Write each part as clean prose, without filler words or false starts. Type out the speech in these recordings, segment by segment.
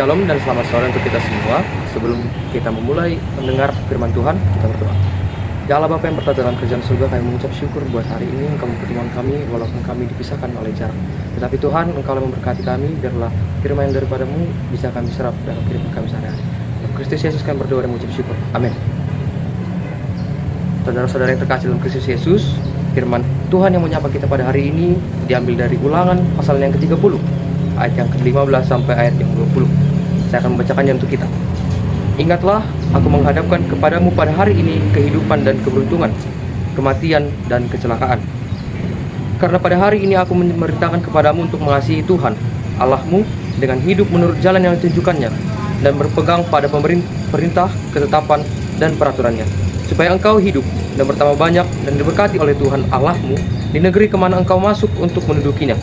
Shalom dan selamat sore untuk kita semua. Sebelum kita memulai mendengar firman Tuhan, kita berdoa. Ya Allah Bapa yang bertata dalam kerajaan surga, kami mengucap syukur buat hari ini Engkau mempertemukan kami walaupun kami dipisahkan oleh jarak. Tetapi Tuhan, Engkau yang memberkati kami, biarlah firman yang daripadamu bisa kami serap dalam kehidupan kami sehari-hari. Dalam Kristus Yesus kami berdoa dan mengucap syukur. Amin. Saudara-saudara yang terkasih dalam Kristus Yesus, firman Tuhan yang menyapa kita pada hari ini diambil dari Ulangan pasal yang ke-30, ayat yang ke-15 sampai ayat yang 20. Saya akan membacakannya untuk kita. Ingatlah, aku menghadapkan kepadamu pada hari ini kehidupan dan keberuntungan, kematian dan kecelakaan. Karena pada hari ini aku memerintahkan kepadamu untuk mengasihi Tuhan Allahmu dengan hidup menurut jalan yang ditunjukkannya dan berpegang pada perintah, ketetapan, dan peraturannya, supaya engkau hidup dan bertambah banyak dan diberkati oleh Tuhan Allahmu di negeri kemana engkau masuk untuk mendudukinya.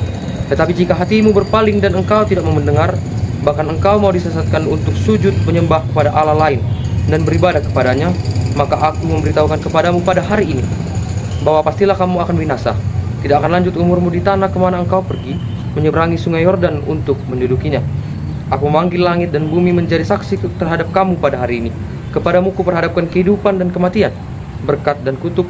Tetapi jika hatimu berpaling dan engkau tidak mau mendengar, bahkan engkau mau disesatkan untuk sujud menyembah kepada Allah lain dan beribadah kepadanya, maka aku memberitahukan kepadamu pada hari ini bahwa pastilah kamu akan binasa. Tidak akan lanjut umurmu di tanah kemana engkau pergi menyeberangi sungai Yordan untuk mendudukinya. Aku memanggil langit dan bumi menjadi saksi terhadap kamu pada hari ini. Kepadamu kuperhadapkan kehidupan dan kematian, berkat dan kutuk.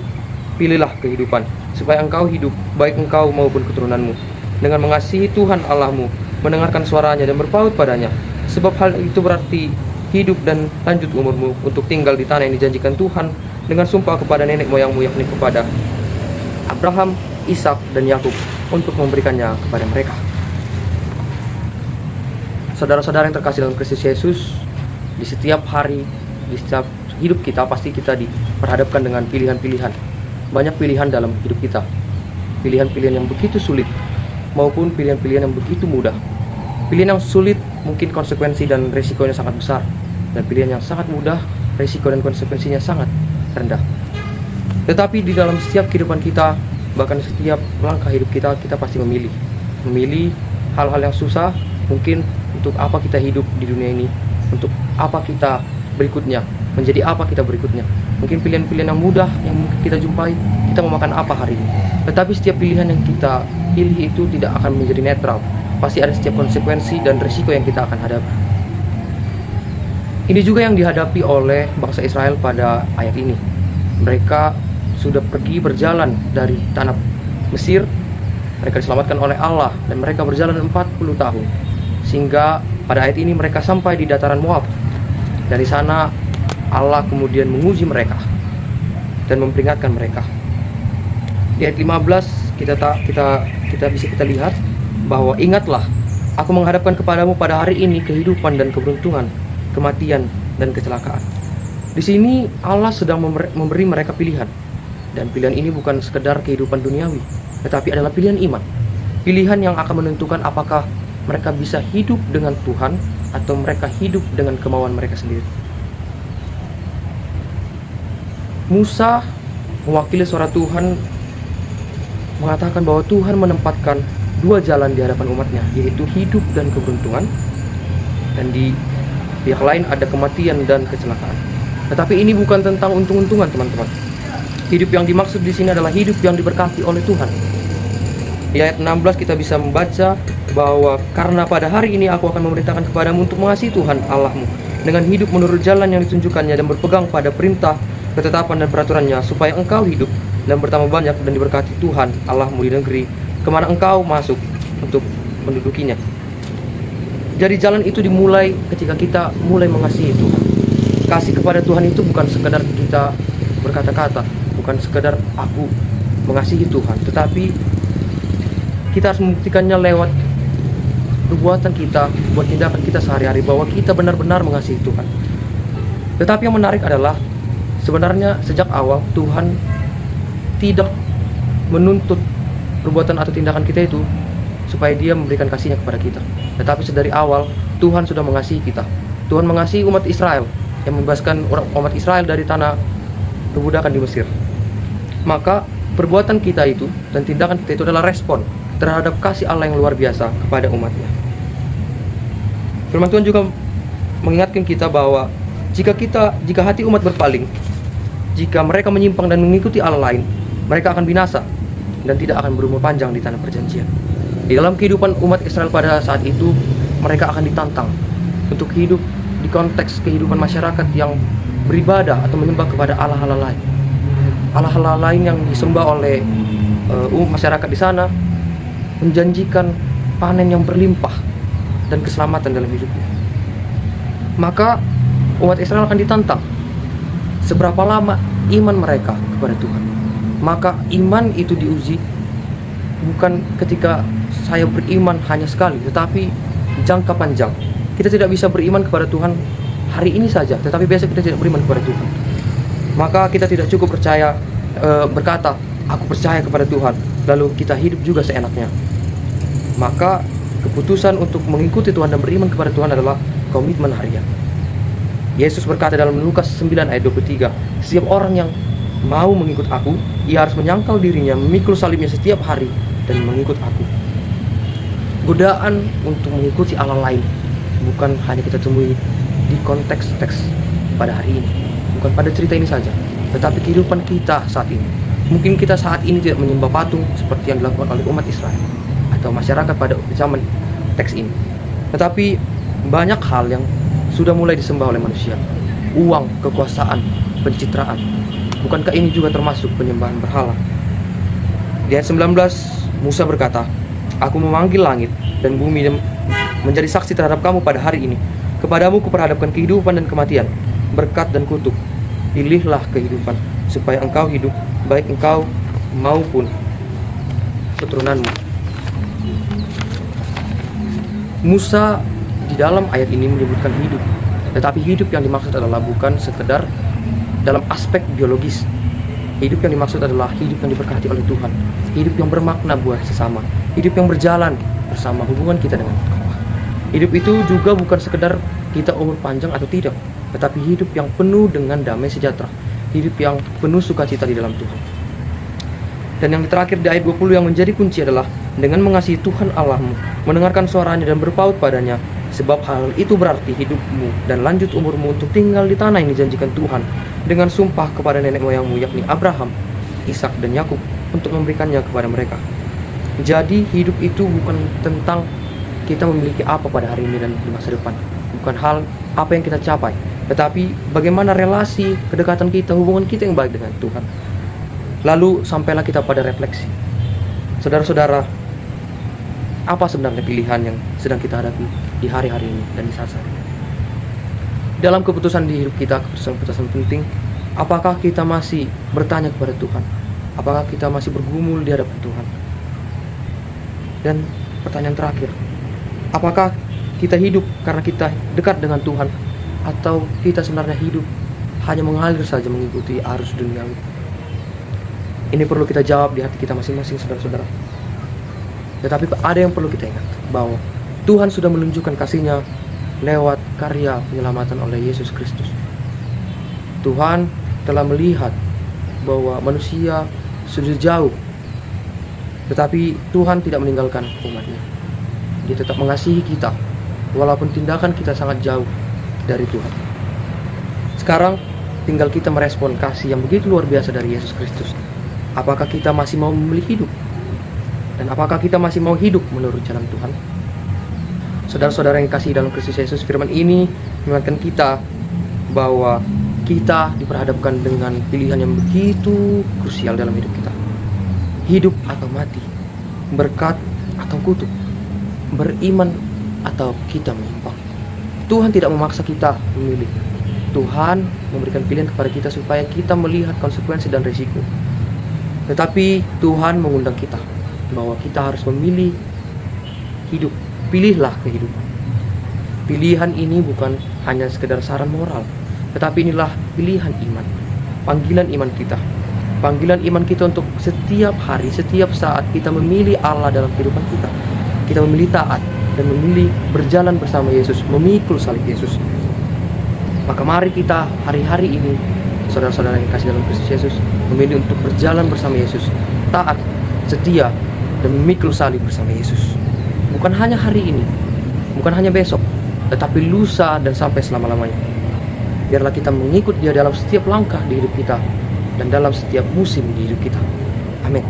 Pilihlah kehidupan, supaya engkau hidup, baik engkau maupun keturunanmu, dengan mengasihi Tuhan Allahmu, mendengarkan suaranya dan berpaut padanya. Sebab hal itu berarti hidup dan lanjut umurmu untuk tinggal di tanah yang dijanjikan Tuhan dengan sumpah kepada nenek moyangmu, yakni kepada Abraham, Ishak, dan Yakub, untuk memberikannya kepada mereka. Saudara-saudara yang terkasih dalam Kristus Yesus, di setiap hari, di setiap hidup kita, pasti kita diperhadapkan dengan pilihan-pilihan. Banyak pilihan dalam hidup kita, pilihan-pilihan yang begitu sulit maupun pilihan-pilihan yang begitu mudah. Pilihan yang sulit mungkin konsekuensi dan resikonya sangat besar, dan pilihan yang sangat mudah, resiko dan konsekuensinya sangat rendah. Tetapi di dalam setiap kehidupan kita, bahkan setiap langkah hidup kita, kita pasti memilih hal-hal yang susah. Mungkin untuk apa kita hidup di dunia ini, untuk apa kita berikutnya, menjadi apa kita berikutnya. Mungkin pilihan-pilihan yang mudah yang mungkin kita jumpai, kita mau makan apa hari ini. Tetapi setiap pilihan yang kita pilih itu tidak akan menjadi netral. Pasti ada setiap konsekuensi dan risiko yang kita akan hadapi. Ini juga yang dihadapi oleh bangsa Israel pada ayat ini. Mereka sudah pergi berjalan dari tanah Mesir. Mereka diselamatkan oleh Allah dan mereka berjalan 40 tahun. Sehingga pada ayat ini mereka sampai di dataran Moab. Dari sana Allah kemudian menguji mereka dan memperingatkan mereka. Di ayat 15 kita bisa lihat bahwa ingatlah, aku menghadapkan kepadamu pada hari ini kehidupan dan keberuntungan, kematian dan kecelakaan. Di sini Allah sedang memberi mereka pilihan, dan pilihan ini bukan sekedar kehidupan duniawi, tetapi adalah pilihan iman. Pilihan yang akan menentukan apakah mereka bisa hidup dengan Tuhan atau mereka hidup dengan kemauan mereka sendiri. Musa mewakili suara Tuhan mengatakan bahwa Tuhan menempatkan dua jalan di hadapan umatnya, yaitu hidup dan keberuntungan, dan di pihak lain ada kematian dan kecelakaan. Tetapi ini bukan tentang untung-untungan, teman-teman. Hidup yang dimaksud di sini adalah hidup yang diberkati oleh Tuhan. Di ayat 16 kita bisa membaca bahwa karena pada hari ini aku akan memerintahkan kepadamu untuk mengasihi Tuhan Allahmu dengan hidup menurut jalan yang ditunjukkannya dan berpegang pada perintah, ketetapan dan peraturannya, supaya engkau hidup dan bertambah banyak dan diberkati Tuhan Allahmu di negeri kemana engkau masuk untuk mendudukinya. Jadi jalan itu dimulai ketika kita mulai mengasihi Tuhan. Kasih kepada Tuhan itu bukan sekedar kita berkata-kata, bukan sekedar aku mengasihi Tuhan, tetapi kita harus membuktikannya lewat perbuatan kita, buat tindakan kita sehari-hari, bahwa kita benar-benar mengasihi Tuhan. Tetapi yang menarik adalah sebenarnya sejak awal Tuhan tidak menuntut perbuatan atau tindakan kita itu supaya dia memberikan kasihnya kepada kita. Tetapi sedari awal Tuhan sudah mengasihi kita. Tuhan mengasihi umat Israel yang membebaskan umat Israel dari tanah perbudakan di Mesir. Maka perbuatan kita itu dan tindakan kita itu adalah respon terhadap kasih Allah yang luar biasa kepada umatnya. Firman Tuhan juga mengingatkan kita bahwa jika hati umat berpaling, jika mereka menyimpang dan mengikuti Allah lain, mereka akan binasa dan tidak akan berumur panjang di tanah perjanjian. Di dalam kehidupan umat Israel pada saat itu, mereka akan ditantang untuk hidup di konteks kehidupan masyarakat yang beribadah atau menyembah kepada Allah-Allah lain. Allah-Allah lain yang disembah oleh masyarakat di sana menjanjikan panen yang berlimpah dan keselamatan dalam hidupnya. Maka umat Israel akan ditantang seberapa lama iman mereka kepada Tuhan. Maka iman itu diuji bukan ketika saya beriman hanya sekali, tetapi jangka panjang. Kita tidak bisa beriman kepada Tuhan hari ini saja, tetapi besok kita tidak beriman kepada Tuhan. Maka kita tidak cukup berkata, aku percaya kepada Tuhan, lalu kita hidup juga seenaknya. Maka keputusan untuk mengikuti Tuhan dan beriman kepada Tuhan adalah komitmen harian. Yesus berkata dalam Lukas 9 ayat 23, setiap orang yang mau mengikut aku, ia harus menyangkal dirinya, memikul salibnya setiap hari, dan mengikut aku. Godaan untuk mengikuti Allah lain bukan hanya kita temui di konteks teks pada hari ini, bukan pada cerita ini saja, tetapi kehidupan kita saat ini. Mungkin kita saat ini tidak menyembah patung seperti yang dilakukan oleh umat Israel atau masyarakat pada zaman teks ini, tetapi banyak hal yang sudah mulai disembah oleh manusia. Uang, kekuasaan, pencitraan. Bukankah ini juga termasuk penyembahan berhala? Di ayat 19, Musa berkata, aku memanggil langit dan bumi menjadi saksi terhadap kamu pada hari ini. Kepadamu kuperhadapkan kehidupan dan kematian, berkat dan kutuk. Pilihlah kehidupan, supaya engkau hidup, baik engkau maupun keturunanmu. Musa di dalam ayat ini menyebutkan hidup, tetapi hidup yang dimaksud adalah bukan sekedar dalam aspek biologis. Hidup yang dimaksud adalah hidup yang diberkati oleh Tuhan, hidup yang bermakna buat sesama, hidup yang berjalan bersama hubungan kita dengan Allah. Hidup itu juga bukan sekedar kita umur panjang atau tidak, tetapi hidup yang penuh dengan damai sejahtera, hidup yang penuh sukacita di dalam Tuhan. Dan yang terakhir di ayat 20 yang menjadi kunci adalah dengan mengasihi Tuhan Allahmu, mendengarkan suaranya dan berpaut padanya, sebab hal itu berarti hidupmu dan lanjut umurmu untuk tinggal di tanah yang dijanjikan Tuhan dengan sumpah kepada nenek moyangmu, yakni Abraham, Ishak dan Yakub, untuk memberikannya kepada mereka. Jadi hidup itu bukan tentang kita memiliki apa pada hari ini dan di masa depan, bukan hal apa yang kita capai, tetapi bagaimana relasi, kedekatan kita, hubungan kita yang baik dengan Tuhan. Lalu sampailah kita pada refleksi. Saudara-saudara, apa sebenarnya pilihan yang sedang kita hadapi di hari-hari ini dan di saat-saat ini? Dalam keputusan di hidup kita, keputusan penting, apakah kita masih bertanya kepada Tuhan? Apakah kita masih bergumul di hadapan Tuhan? Dan pertanyaan terakhir, apakah kita hidup karena kita dekat dengan Tuhan, atau kita sebenarnya hidup hanya mengalir saja mengikuti arus duniawi? Ini perlu kita jawab di hati kita masing-masing, saudara-saudara. Tetapi ada yang perlu kita ingat, bahwa Tuhan sudah menunjukkan kasih-Nya lewat karya penyelamatan oleh Yesus Kristus. Tuhan telah melihat bahwa manusia sudah jauh, tetapi Tuhan tidak meninggalkan umat-Nya. Dia tetap mengasihi kita, walaupun tindakan kita sangat jauh dari Tuhan. Sekarang tinggal kita merespon kasih yang begitu luar biasa dari Yesus Kristus. Apakah kita masih mau memilih hidup? Dan apakah kita masih mau hidup menurut jalan Tuhan? Saudara-saudara yang kasih dalam Kristus Yesus, firman ini mengingatkan kita bahwa kita diperhadapkan dengan pilihan yang begitu krusial dalam hidup kita. Hidup atau mati, berkat atau kutuk, beriman atau kita menyimpang. Tuhan tidak memaksa kita memilih. Tuhan memberikan pilihan kepada kita supaya kita melihat konsekuensi dan risiko. Tetapi Tuhan mengundang kita bahwa kita harus memilih hidup. Pilihlah kehidupan. Pilihan ini bukan hanya sekedar saran moral, tetapi inilah pilihan iman, panggilan iman kita. Panggilan iman kita untuk setiap hari, setiap saat kita memilih Allah dalam kehidupan kita. Kita memilih taat dan memilih berjalan bersama Yesus, memikul salib Yesus. Maka mari kita hari-hari ini, saudara-saudara yang kasih dalam Kristus Yesus, memilih untuk berjalan bersama Yesus, taat, setia, dan memikul salib bersama Yesus. Bukan hanya hari ini, bukan hanya besok, tetapi lusa dan sampai selama-lamanya. Biarlah kita mengikut Dia dalam setiap langkah di hidup kita dan dalam setiap musim di hidup kita. Amin.